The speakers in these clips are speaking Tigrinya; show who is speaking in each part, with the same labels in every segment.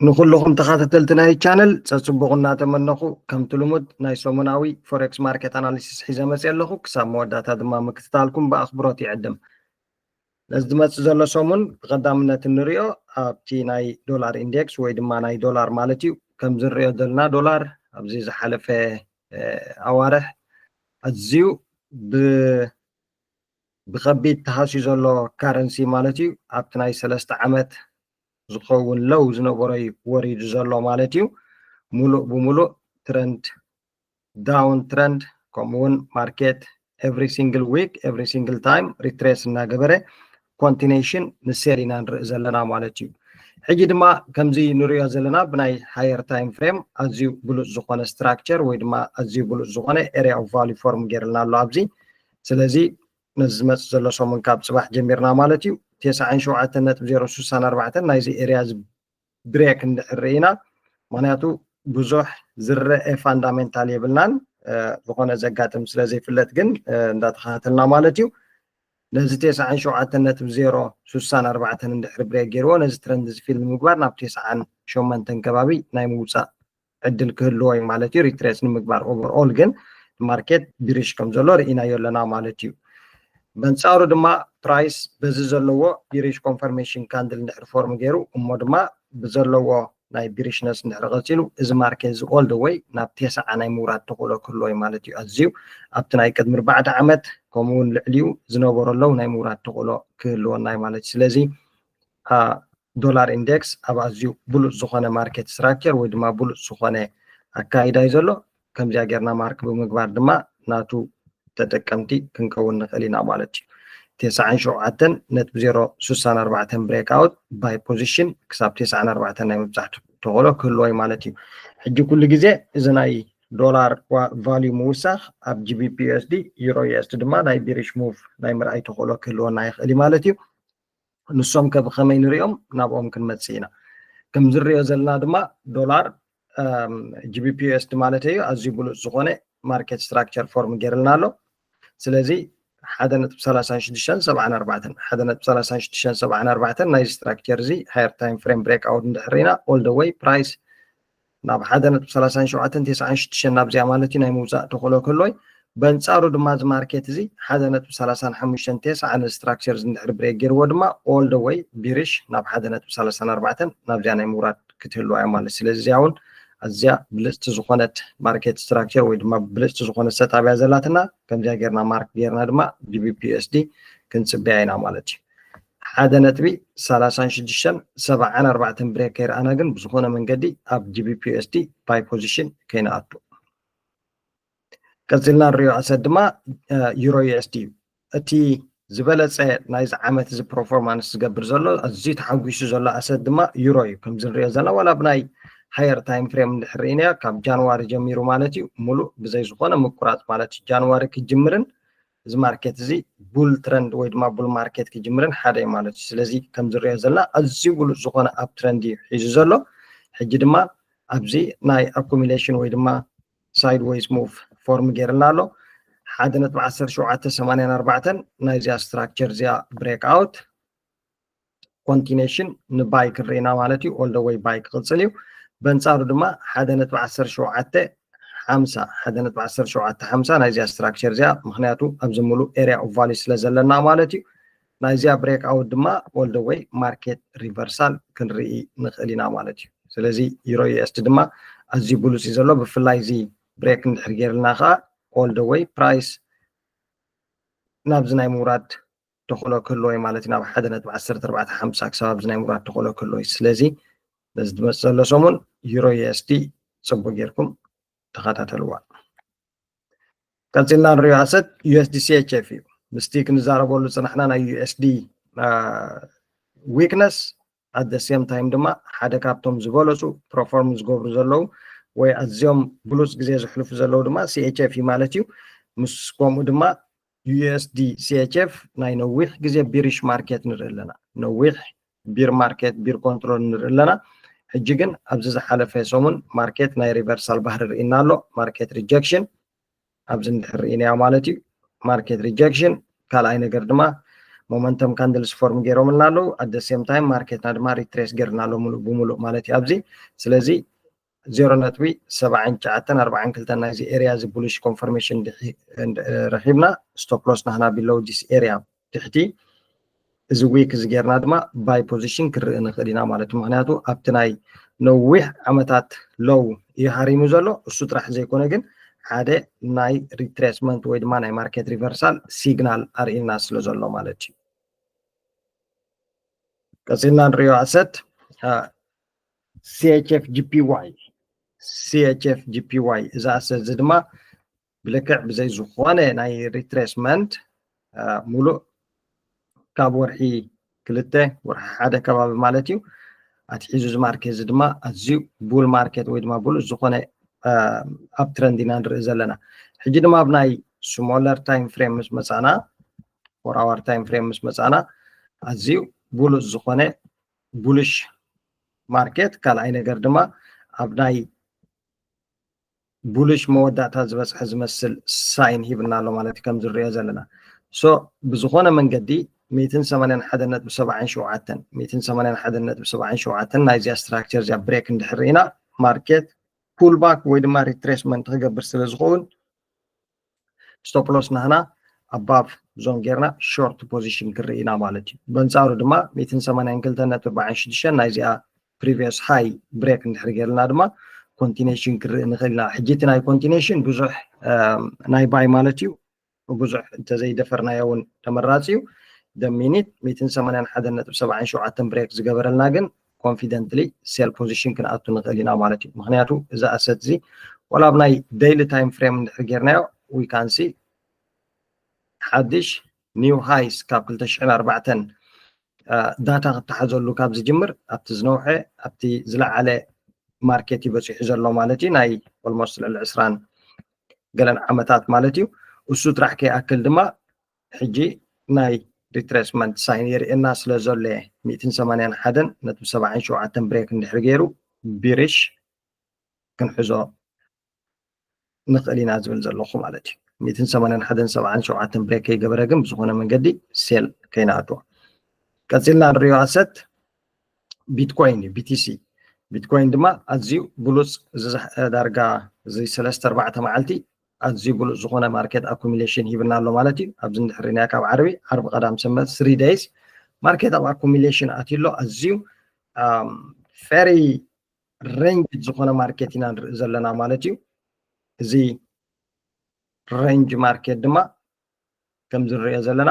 Speaker 1: نخلهم تخاتلتنا هاي channel تصبغنا تمنخو كم تلمود ناي سومناوي فوركس ماركت اناليسيس حيزا مسيالخو كسام مودات هذا ما مكتتالكم بأخبراتي عدم لازدمت زلو سومن قدامنا تنريو ابتي ناي دولار اندكس ويدما ناي دولار مالتيو كم زريو دلنا دولار ابزيز حلفة اوارح ازيو بخبيت تحاسي زلو كارنسي مالتيو ابتناي سلست عمت زخون لو زنبوري وريد زلو مالتيو ملو بملو ترند داون ترند كومون ماركت every single week every single time retrace ناقبره continuation نسيرينا نرئ زلنا مالتيو حجي دما كمزي نريو زلنا بناي higher time frame ازيو بلوز زخونة structure ويدما ازيو بلوز زخونة area of value form جيرلنا اللو ابزي سلازي نزمت زلو سومن كاب صباح جميرنا مالتيو 9.064 نايزي ارياز بريك ندحرينا معناتو بزح زرع فاندامنتال يبلنان زخونه زقاتم سلازي فلت جن እንዳተኸታተልና ማለት እዩ ነዚ 9.064 እንድሕር ብሬክ ገይርዎ ነዚ ትረንድ ፊልም ምግባር ናብ 98 ከባቢ ናይ ምውፃእ ዕድል ክህልዎ እዩ ማለት እዩ ሪትሬስ ንምግባር ኦቨርኦል ግን ማርኬት ቢሪሽ ከም ዘሎ ርኢናዮ ኣለና ማለት እዩ በንፃሩ ድማ ፕራይስ በዚ ዘለዎ ቢሪሽ ኮንፈርሜሽን ካንድል እንድሕር ፎርም ገይሩ እሞ ድማ ብዘለዎ ናይ ቢሪሽነስ እንድሕር ቀፂሉ እዚ ማርኬት እዚ ኦል ደ ዌይ ናብ 9 ናይ ምውራድ ተኽእሎ ክህልዎ እዩ ማለት እዩ ኣዝዩ ኣብቲ ናይ ቅድሚ 4 ዓመት ከምኡውን ልዕሊኡ ዝነበረለው ናይ ምውራድ ተኽእሎ ክህልወና እዩ ማለት እዩ ስለዚ ዶላር ኢንዴክስ ኣብ ኣዝዩ ብሉፅ ዝኾነ ማርኬት ስትራክቸር ወይ ድማ ብሉፅ ዝኾነ ኣካይዳ እዩ ዘሎ ከምዚኣ ጌርና ማርክ ብምግባር ድማ ናቱ ተጠቀምቲ ክንከውን ንኽእል ኢና ማለት እዩ 97.064 ብሬክ ኣውት ባይ ፖዚሽን ክሳብ 94 ናይ ምብፃሕ ተኽእሎ ክህልዎ እዩ ማለት እዩ ሕጂ ኩሉ ግዜ እዚ ናይ ዶላር ቫልዩ ምውሳኽ ኣብ ጂቢፒ ዩኤስዲ ዩሮ ዩኤስዲ ድማ ናይ ቢሪሽ ሙቭ ናይ ምርኣይ ተኽእሎ ክህልወና ይኽእል እዩ ማለት እዩ ንሶም ከብኸመይ ንሪኦም ናብኦም ክንመፅእ ኢና ከም ዝሪኦ ዘለና ድማ ዶላር ጂቢፒ ዩኤስዲ ማለት እዩ ኣዝዩ ብሉፅ ዝኾነ ማርኬት ስትራክቸር ፎርም ገይርልና ኣሎ ስለዚ 1.3674 ናይ ስትራክቸር እዚ ሃየር ታይም ፍሬም ብሬክ ኣውት እንድሕሪና ኦል ደ ዌይ ፕራይስ ናብ 1.3796 ናብዚኣ ማለት እዩ ናይ ምውፃእ ተኽእሎ ክህልዎ በንፃሩ ድማ እዚ ማርኬት እዚ 1.359 ስትራክቸር እንድሕር ብሬክ ገይርዎ ድማ ኦል ደ ዌይ ቢሪሽ ናብ 1.34 ናብዚኣ ናይ ምውራድ ክትህልዋ እያ ማለት ስለዚ እዚኣ እውን ኣዝያ ብልፅቲ ዝኾነት ማርኬት ስትራክቸር ወይ ድማ ብልፅቲ ዝኾነት ሰጣብያ ዘላትና ከምዚኣ ጌርና ማርክ ጌርና ድማ ጂቢፒ ዩኤስዲ ክንፅበያ ኢና ማለት እዩ 1.3674 ብሬክ ከይረኣና ግን ብዝኾነ መንገዲ ኣብ ጂቢፒ ዩኤስዲ ባይ ፖዚሽን ከይንኣቱ ቀፂልና ንሪኦ ኣሰት ድማ ዩሮ ዩኤስዲ እዩ እቲ ዝበለፀ ናይዚ ዓመት እዚ ፐርፎርማንስ ዝገብር ዘሎ ኣዝዩ ተሓጒሱ ዘሎ ኣሰት ድማ ዩሮ እዩ ከምዚ ንሪኦ ዘለና ዋላ ብናይ ሃየር ታይም ፍሬም እንድሕሪእና ካብ ጃንዋሪ ጀሚሩ ማለት እዩ ሙሉእ ብዘይ ዝኾነ ምቁራፅ ማለት እዩ ጃንዋሪ ክጅምርን እዚ ማርኬት እዚ ቡል ትረንድ ወይ ድማ ቡል ማርኬት ክጅምርን ሓደ እዩ ማለት እዩ ስለዚ ከም ዝሪኦ ዘለና ኣዝዩ ብሉፅ ዝኾነ ኣብ ትረንድ እዩ ሒዙ ዘሎ ሕጂ ድማ ኣብዚ ናይ ኣኩሚሌሽን ወይ ድማ ሳይድ ዌይዝ ሙቭ ፎርም ገይርና ኣሎ 1.1784 ናይዚኣ ስትራክቸር እዚኣ ብሬክ ኣውት ኮንቲኔሽን ንባይ ክንሪኢና ማለት እዩ ኦል ደ ዌይ ባይ ክቕፅል እዩ በንፃሩ ድማ 1.1750 ናይዚኣ ስትራክቸር እዚኣ ምክንያቱ ኣብዚ ሙሉእ ኤሪያ ኦፍ ቫልዩ ስለ ዘለና ማለት እዩ ናይዚኣ ብሬክ ኣውት ድማ ኦል ደ ዌይ ማርኬት ሪቨርሳል ክንርኢ ንኽእል ኢና ማለት እዩ ስለዚ ዩሮ ዩኤስዲ ድማ ኣዝዩ ብሉፅ እዩ ዘሎ ብፍላይ እዚ ብሬክ እንድሕር ጌርልና ከዓ ኦል ደ ዌይ ፕራይስ ናብዚ ናይ ምውራድ ተኽእሎ ክህልዎ እዩ ማለት እዩ ናብ 1.1450 ክሳብ ኣብዚ ናይ ምውራድ ተኽእሎ ክህልዎ እዩ ስለዚ ነዚ ዝመፅእ ዘሎ ሰሙን ዩሮ ዩኤስዲ ፅቡቅ ጌርኩም ተኸታተልዋ ቀፂልና ንሪኦ ኣሰት ዩኤስዲ ሲኤችኤፍ እዩ ምስቲ ክንዛረበሉ ፅናሕና ናይ ዩኤስዲ ዊክነስ ኣት ደ ሴም ታይም ድማ ሓደ ካብቶም ዝበለፁ ፐርፎርም ዝገብሩ ዘለው ወይ ኣዝዮም ብሉፅ ግዜ ዝሕልፉ ዘለው ድማ ሲኤችኤፍ እዩ ማለት እዩ ምስ ከምኡ ድማ ዩኤስዲ ሲኤችኤፍ ናይ ነዊሕ ግዜ ቢሪሽ ማርኬት ንርኢ ኣለና ነዊሕ ቢር ማርኬት ቢር ኮንትሮል ንርኢ ኣለና ሕጂ ግን ኣብዚ ዝሓለፈ ሰሙን ማርኬት ናይ ሪቨርሳል ባህሪ ርኢና ኣሎ ማርኬት ሪጀክሽን ኣብዚ እንድሕር ርኢናዮ ማለት እዩ ማርኬት ሪጀክሽን ካልኣይ ነገር ድማ مومنتم كاندلز فورم جيروم لالو at the same time ماركت نادما ريتريس جيرنا له ملو بملو مالتي ابزي سلازي 0.7 كلتا نايزي اريا زي بوليش كونفرميشن رحيبنا ستوب لوس نحنا بلو ديس اريا تحتي እዚ ዊክ እዚ ጌርና ድማ ባይ ፖዚሽን ክርኢ ንኽእል ኢና ማለት እዩ ምክንያቱ ኣብቲ ናይ ነዊሕ ዓመታት ሎው እዩ ሃሪሙ ዘሎ እሱ ጥራሕ ዘይኮነ ግን ሓደ ናይ ሪትሬስመንት ወይ ድማ ናይ ማርኬት ሪቨርሳል ሲግናል ኣርኢና ስለ ዘሎ ማለት እዩ ቀፂልና ንሪኦ ኣሰት CHF GPY እዛ ኣሰት እዚ ድማ ብልክዕ ብዘይ ዝኾነ ናይ ሪትሬስመንት ሙሉእ ካብ ወርሒ ክልተ ወርሒ ሓደ ከባቢ ማለት እዩ ኣትሒዙ እዚ ማርኬት እዚ ድማ ኣዝዩ ቡል ማርኬት ወይ ድማ ቡል ዝኾነ ኣብ ትረንድ ኢና ንርኢ ዘለና ሕጂ ድማ ኣብ ናይ ስሞለር ታይም ፍሬም ምስ መፃና 4 hour ታይም ፍሬም ምስ መፃና ኣዝዩ ቡል ዝኾነ ቡልሽ ማርኬት ካልኣይ ነገር ድማ ኣብ ናይ ቡልሽ መወዳእታ ዝበፅሐ ዝመስል ሳይን ሂብና ኣሎ ማለት እዩ ከም ዝሪኦ ዘለና ሶ ብዝኾነ መንገዲ 181.77 ናይዚያ ስትራክቸር እዚኣ ብሬክ እንድሕር ኢና ማርኬት ፑል ባክ ወይ ድማ ሪትሬስመንት ክገብር ስለ ዝኸውን ስቶፕ ሎስ ናህና ኣባብ ዞን ጌርና ሾርት ፖዚሽን ክርኢ ኢና ማለት እዩ በንፃሩ ድማ 182.46 ናይዚኣ ፕሪቪየስ ሃይ ብሬክ እንድሕር ጌርና ድማ ኮንቲኔሽን ክርኢ ንኽእል ኢና ሕጂ እቲ ናይ ኮንቲኔሽን ብዙሕ ናይ ባይ ማለት እዩ ብዙሕ እንተዘይደፈርናዮ እውን ተመራፂ እዩ the minute 181.77 ብሬክ ዝገበረልና ግን ኮንፊደንትሊ ሴል ፖዚሽን ክንኣቱ ንኽእል ኢና ማለት እዩ ምክንያቱ እዚ ኣሰት እዚ ወላ ኣብ ናይ ዴይሊ ታይም ፍሬም እንድሕር ጌርናዮ ዊ ካን ሲ ሓድሽ ኒው ሃይስ ካብ 2004 ዳታ ክተሓዘሉ ካብ ዝጅምር ኣብቲ ዝነውሐ ኣብቲ ዝለዓለ ማርኬት ይበፂሑ ዘሎ ማለት እዩ ናይ ኦልሞስት ልዕሊ 20 ገለን ዓመታት ማለት እዩ እሱ ጥራሕ ከይኣክል ድማ ሕጂ ናይ ሪትሬስመንት ሳይን የርእየና ስለ ዘሎ 181.77 ብሬክ እንድሕር ገይሩ ቢሪሽ ክንሕዞ ንኽእል ኢና ዝብል ዘለኹ ማለት እዩ 181.77 ብሬክ ከይገበረ ግን ብዝኾነ መንገዲ ሴል ከይንኣትዎ ቀፂልና ንሪኦ ኣሰት ቢትኮይን እዩ BTC ቢትኮይን ድማ ኣዝዩ ብሉፅ ዳርጋ እዚ 3-4 መዓልቲ ኣዝዩ ብሉፅ ዝኾነ ማርኬት ኣኩሚሌሽን ሂብና ኣሎ ማለት እዩ ኣብዚ እንድሕርናያ ካብ ዓርቢ ቀዳም ሰንበት 3 days ማርኬት ኣብ ኣኩሚሌሽን ኣትዩሎ ኣዝዩ ፌሪ ሬንጅ ዝኾነ ማርኬት ኢና ንርኢ ዘለና ማለት እዩ እዚ ሬንጅ ማርኬት ድማ ከም ዝንሪኦ ዘለና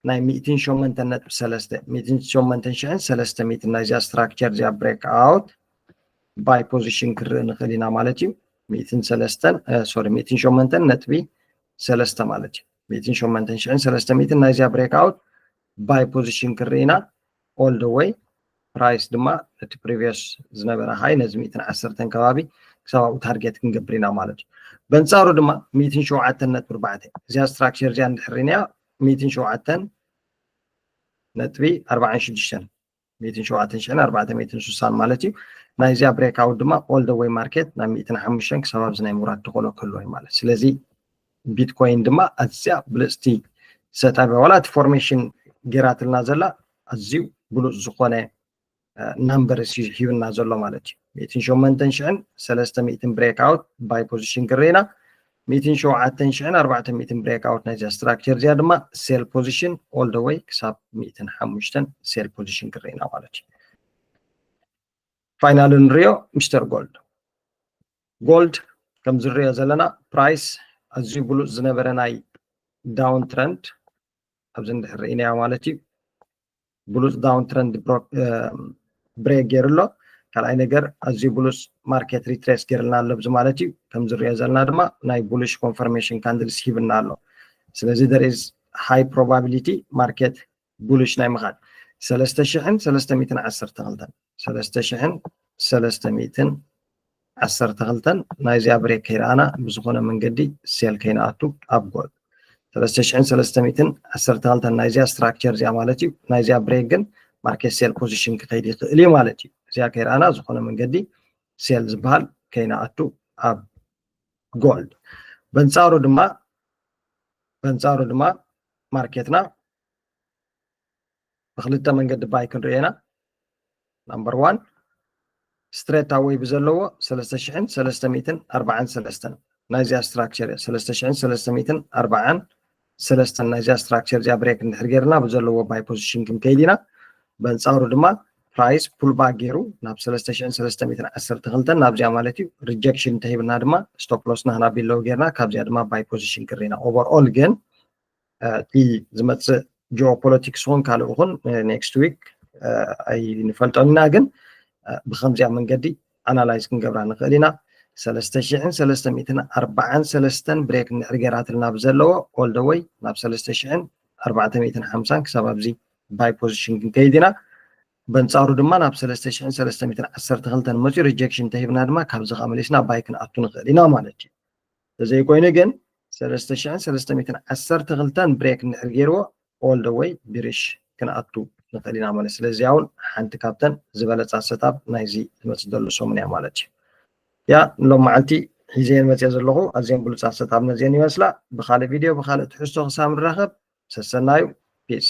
Speaker 1: ናይ 108.3 ናይዚያ ስትራክቸር እዚኣ ብሬክ ኣውት ባይ ፖዚሽን ክርኢ ንኽእል ኢና ማለት እዩ 108.3 ማለት እዩ 108,300 ናይዚያ ብሬክ ኣውት ባይ ፖዚሽን ክርኢ ኢና ኦል ደ ዌይ ፕራይስ ድማ እቲ ፕሪቪየስ ዝነበረ ሃይ ነዚ 110 ከባቢ ክሳብ ኣብኡ ታርጌት ክንገብር ኢና ማለት እዩ በንፃሩ ድማ 107.4 እዚኣ ስትራክቸር እዚኣ እንድሕርናያ 107.46 ማለት እዩ ናይዚያ ብሬክ ኣውት ድማ ኦል ደ ዌይ ማርኬት ናብ 105 ክሳብ ኣብዚ ናይ ሙራድ ትኸሎ ከሎ እዩ ማለት ስለዚ ቢትኮይን ድማ ኣዝያ ብልፅቲ ሰጣቢ ዋላ እቲ ፎርሜሽን ጌራትልና ዘላ ኣዝዩ ብሉፅ ዝኾነ ናምበር ሂብና ዘሎ ማለት እዩ 108,300 ብሬክ ኣውት ባይ ፖዚሽን ክርኢና 107,400 ብሬክ ኣውት ናይዚያ ስትራክቸር እዚኣ ድማ ሴል ፖዚሽን ኦል ደ ዌይ ክሳብ 105 ሴል ፖዚሽን ክርኢና ማለት እዩ ፋይናል ንሪኦ ሚስተር ጎልድ ከም ዝሪኦ ዘለና ፕራይስ ኣዝዩ ብሉፅ ዝነበረ ናይ ዳውን ትረንድ ኣብዚ እንድሕር ኢናዮ ማለት እዩ ብሉፅ ዳውን ትረንድ ብሬክ ገይሩሎ ካልኣይ ነገር ኣዝዩ ብሉፅ ማርኬት ሪትሬስ ገይርልና ኣሎ ብዚ ማለት እዩ ከም ዝሪኦ ዘለና ድማ ናይ ቡሊሽ ኮንፈርሜሽን ካንድልስ ሂብና ኣሎ ስለዚ there is high probability ማርኬት ቡሊሽ ናይ ምኻድ 3,312 ናይዚያ ብሬክ ከይረኣና ብዝኾነ መንገዲ ሴል ከይንኣቱ ኣብ ጎል 3,312 ናይዚያ ስትራክቸር እዚኣ ማለት እዩ ናይዚያ ብሬክ ግን ማርኬት ሴል ፖዚሽን ክኸይድ ይኽእል እዩ ማለት እዩ እዚኣ ከይረኣና ዝኾነ መንገዲ ሴል ዝበሃል ከይንኣቱ ኣብ ጎልድ በንፃሩ ድማ ማርኬትና بخلطة من قد بايكن رينا نمبر 1 ستريت أوي بزلوه 3343 نايزيا ستراكشر 3343 نايزيا ستراكشر جا بريك نحرقرنا بزلوه باي بوزيشن كم كيدينا بنصارو دما برايس بول باك جيرو ناب 3310 تغلطن ناب جا مالتي ريجكشن تهيبنا دما ستوب لوسنا هنا بيلو غيرنا كابزيا دما باي بوزيشن كرينا اوفر اول جن تي زمت جيوبوليتكس هون كالو هون نيكست ويك اي نفلطنا جن بخمسة من قدي أنالايز كنقبرها نخلينا 3343 بريك نرجعات لنا بزلوا all the way ناب 3450 كسبب زي باي بوزيشن كيدنا بنصارو دما ناب 3310 تغلطن مزي ريجكشن تهيبنا دما كابز خامليسنا بايكن أتو نخلينا مالتي زي كوين جن 3310 تغلطن بريك نرجعوا all the way بريش كنا أتو نخلينا مالتي ስለዚህ አሁን ሓንቲ ካብተን ዝበለፃ ሰታብ ናይዚ ዝመፅእ ዘሎ ሰሙን እያ ማለት እዩ ያ ሎም መዓልቲ ሒዘን መፅአ ዘለኹ ኣዝየን ብሉፃት ሰታብ ነዚአን ይመስላ ብካልእ ቪድዮ ብካልእ ትሕዝቶ ክሳብ ንራኸብ ሰሰናዩ ፒስ